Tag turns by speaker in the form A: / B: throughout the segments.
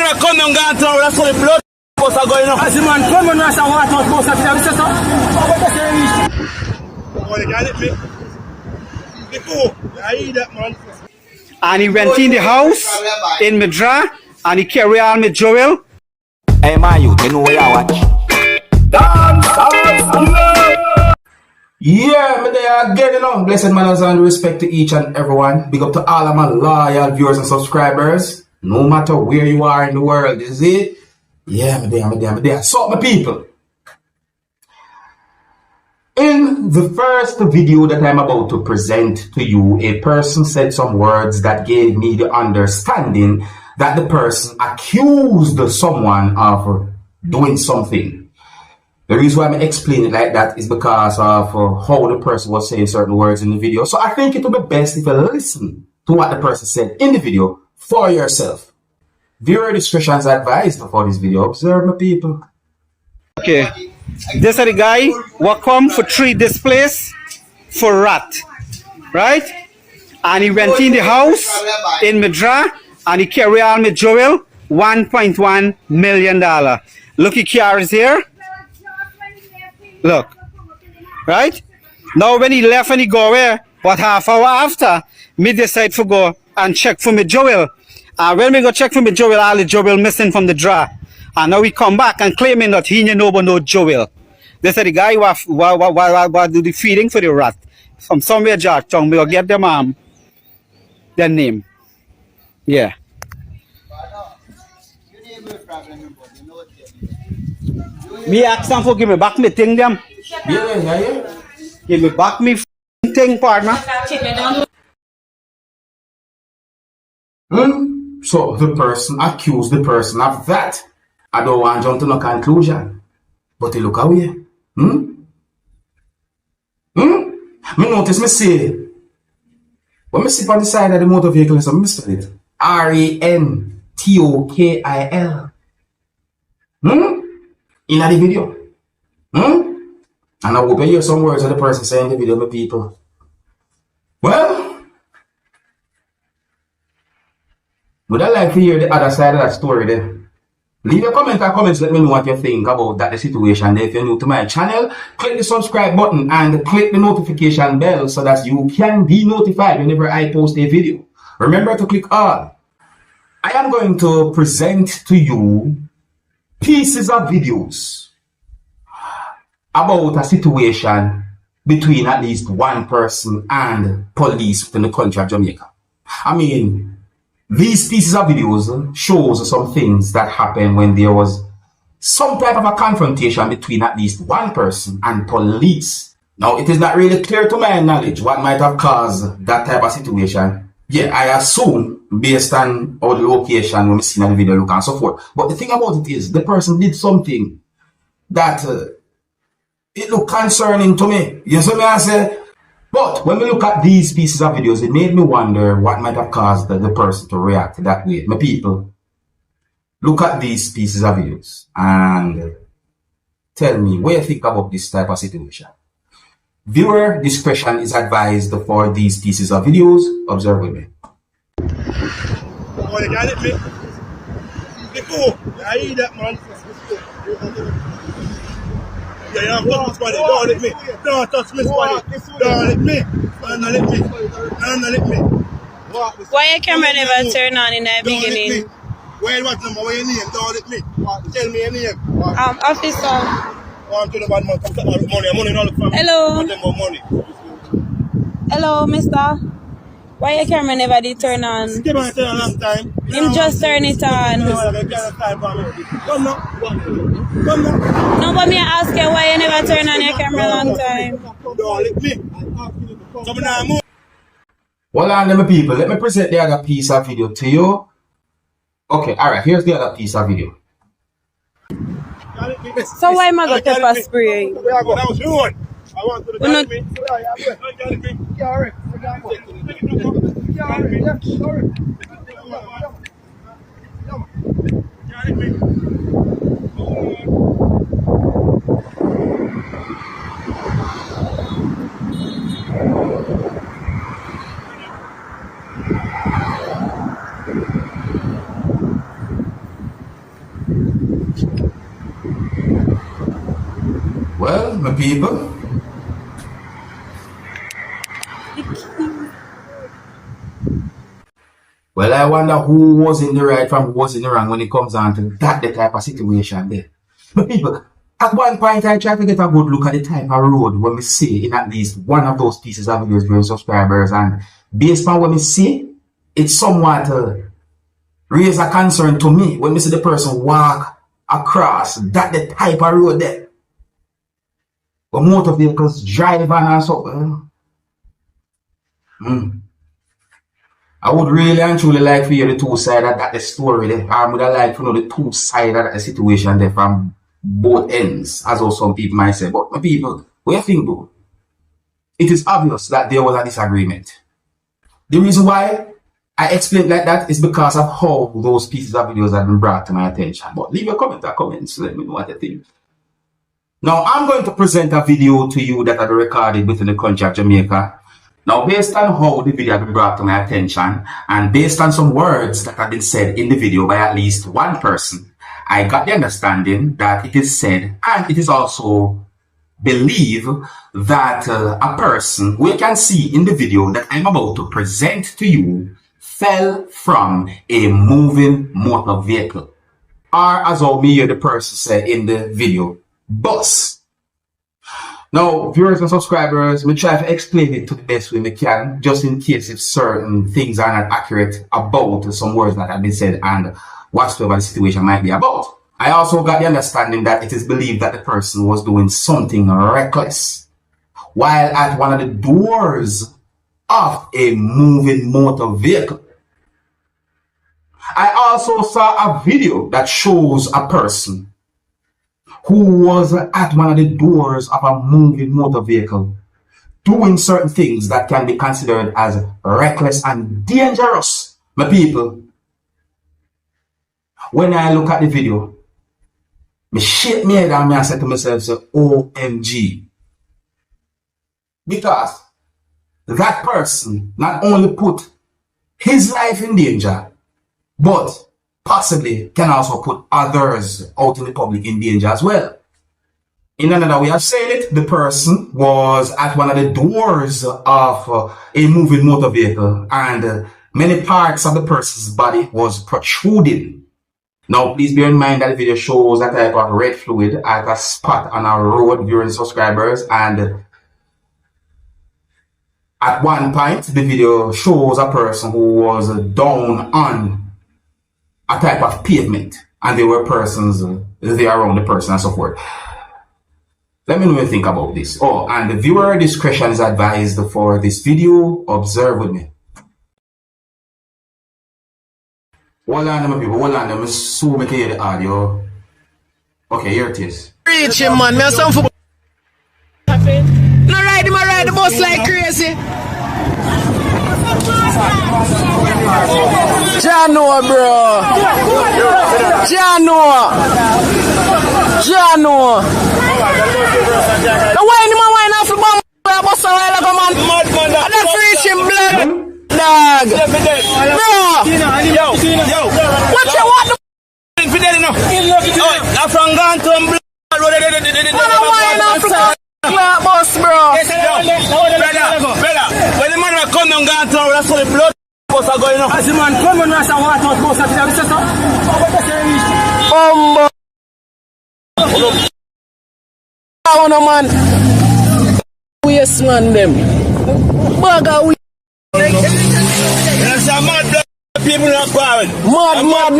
A: man come and go and that's how the blood was going up. As the man come and rush and water out most of the time, so you can't let me. I eat that man.
B: And he went in the house in Madra and he carried on with Joel.
C: Hey man, you know where I watch.
A: Dancehall.
D: Yeah, me there again, you know. Blessed manners and respect to each and everyone. Big up to all of my loyal viewers and subscribers. No matter where you are in the world, is it? Yeah, me there. So, my people. In the first video that I'm about to present to you, a person said some words that gave me the understanding that the person accused someone of doing something. The reason why I'm explaining it like that is because of how the person was saying certain words in the video. So I think it would be best if you listen to what the person said in the video for yourself. Viewer discretion is advised for this video. Observe, my people.
B: Okay, this is the guy who come for treat this place for rat, right? And he went in the house in Madra and he carried on with Joel $1.1 million. Look, he carries here. Look, right? Now when he left and he go away, but half hour after, me decide to go and check for me Joel. And when we go check for me Joel, all the Joel missing from the drawer. And now we come back and claiming that he no Joel. They said the guy who do the feeding for the rat. From somewhere Georgetown, we will get them their name. Yeah. Me ask them for give me back me thing them.
D: Yeah.
B: Give me back me thing, partner.
D: So the person accused the person of that. I don't want to jump to no conclusion. But you look away. Me notice me say, when me sit on the side of the motor vehicle, so me spell it RENTOKIL. In the video. And I hope you hear some words of the person saying in the video, my people. Well, would I like to hear the other side of that story there? Leave a comment or comments, let me know what you think about that the situation. If you're new to my channel, click the subscribe button and click the notification bell so that you can be notified whenever I post a video. Remember to click all. I am going to present to you pieces of videos about a situation between at least one person and police within the country of Jamaica. I mean, these pieces of videos shows some things that happened when there was some type of a confrontation between at least one person and police. Now, it is not really clear to my knowledge what might have caused that type of situation. Yeah, I assume based on all the location when we see in the video look and so forth. But the thing about it is, the person did something that it looked concerning to me. You see me I say? But when we look at these pieces of videos, it made me wonder what might have caused the person to react that way. My people, look at these pieces of videos and tell me what you think about this type of situation. Viewer discretion is advised for these pieces of videos. Observe with me.
A: Oh, you can't let me. I eat that man. Yeah, you don't touch me. Don't let me. Don't touch me. Don't let me. Don't let me.
E: Why your camera never turn on in the beginning?
A: What number? What your name? Don't let me. Tell me your name.
E: Officer.
A: I'm to the bad man. Come to money. Money not from.
E: Hello.
A: Money.
E: Hello, mister. Why your camera never did turn on?
A: Give me a long time.
E: Him just turn it on.
A: Come now.
E: No, but me ask you why you never turn on your camera long time.
A: Don't let me. Come now, move.
D: Well, on my people, let me present the other piece of video to you. Okay, alright, here's the other piece of video.
E: So why am I got pepper spray?
A: That was you one. I want to
D: Well, my people, well, I wonder who was in the right from who was in the wrong when it comes on to that the type of situation there. But people, at one point I try to get a good look at the type of road when we see in at least one of those pieces of videos for subscribers, and based on what we see, it's somewhat raise a concern to me when we see the person walk across that the type of road there. But motor vehicles drive on and so. I would really and truly like to hear the two sides of that the story there. I would like to know the two sides of the situation there from both ends, as also some people might say. But my people, what do you think though? It is obvious that there was a disagreement. The reason why I explained like that is because of how those pieces of videos have been brought to my attention. But leave a comment or comments, let me know what you think. Now I'm going to present a video to you that I recorded within the country of Jamaica. Now, based on how the video has been brought to my attention, and based on some words that have been said in the video by at least one person, I got the understanding that it is said, and it is also believed, that a person who you can see in the video that I'm about to present to you fell from a moving motor vehicle. Or, as how me hear the person said in the video, bus. Now, viewers and subscribers, we try to explain it to the best way we can, just in case if certain things are not accurate about some words that have been said and whatsoever the situation might be about. I also got the understanding that it is believed that the person was doing something reckless while at one of the doors of a moving motor vehicle. I also saw a video that shows a person who was at one of the doors of a moving motor vehicle doing certain things that can be considered as reckless and dangerous. My people, when I look at the video, me shake my head and I say to myself, say, OMG. Because that person not only put his life in danger, but possibly can also put others out in the public in danger as well. In another way of saying it, the person was at one of the doors of a moving motor vehicle and many parts of the person's body was protruding. Now, please bear in mind that the video shows a type of red fluid at a spot on our road, viewers subscribers, and at one point, the video shows a person who was down on a type of pavement, and there were persons there around the person and so forth. Let me know what you think about this. Oh, and the viewer discretion is advised for this video. Observe with me. Hold on, my people. Hold on, let me so make hear the audio. Okay, here it is.
F: Reach him, man. Me have some football. No ride him, I ride the bus like crazy. Jano, bro. Jano. The wine him a wine off the bomb. I bust a while ago, man. I don't reach him, blood. Dog. Bro.
A: Yo.
F: What you want?
A: Infidel enough. I'm from Ganton, blood.
F: Man a wine off the bus, bro.
A: Brother, when the man will come down Ganton, that's how the blood bus are going on. As the man come and rush and water out bus, that's
F: no man. Yes, man, them. Bugger, we.
A: There's a mad people not quarrel.
F: Mad.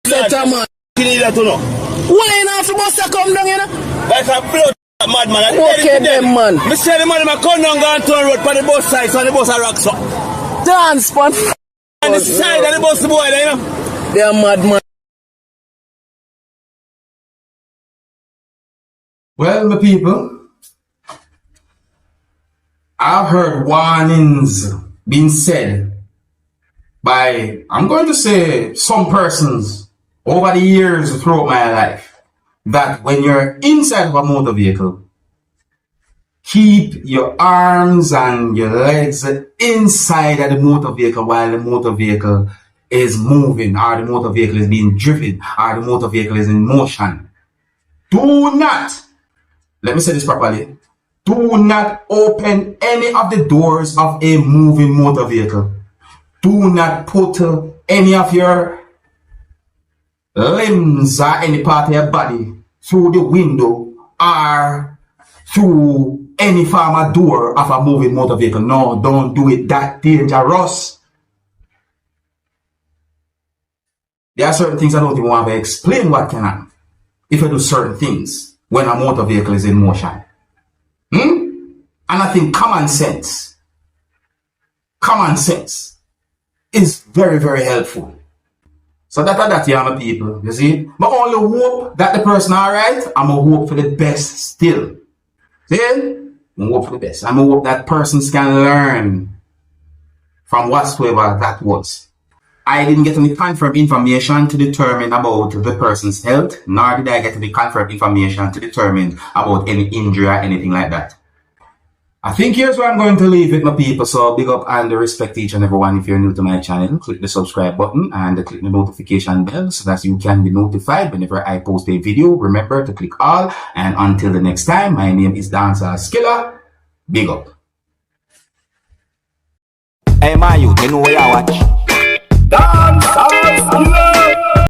F: Set a man.
A: You need that to know.
F: Why not the bus to come down, you know?
A: That's a blood madman.
F: Okay, them, man.
A: Me say the man come down Ganton road for the bus side, so the bus are rocks up.
F: Dance, man.
A: And the side of the bus boy, you know?
F: They are mad, man.
D: Well, my people, I've heard warnings being said by, I'm going to say, some persons over the years throughout my life, that when you're inside of a motor vehicle, keep your arms and your legs inside of the motor vehicle while the motor vehicle is moving, or the motor vehicle is being driven, or the motor vehicle is in motion. do not, let me say this properly, do not open any of the doors of a moving motor vehicle. Do not put any of your limbs or any part of your body through the window or through any form of door of a moving motor vehicle. No, don't do it. That dangerous. There are certain things I don't even want to explain what can happen if you do certain things when a motor vehicle is in motion. And I think common sense is very, very helpful. So that young people, you see. But only hope that the person alright, I'm going to hope for the best still. See? I'm going to hope for the best. I'm going to hope that persons can learn from whatsoever that was. I didn't get any confirmed information to determine about the person's health, nor did I get any confirmed information to determine about any injury or anything like that. I think here's where I'm going to leave it, my people. So big up and respect each and everyone. If you're new to my channel, click the subscribe button and click the notification bell so that you can be notified whenever I post a video. Remember to click all. And until the next time, my name is Dancehall Skilla. Big up.
C: Hey, my youth, you know where I watch.
A: Dancehall skilla.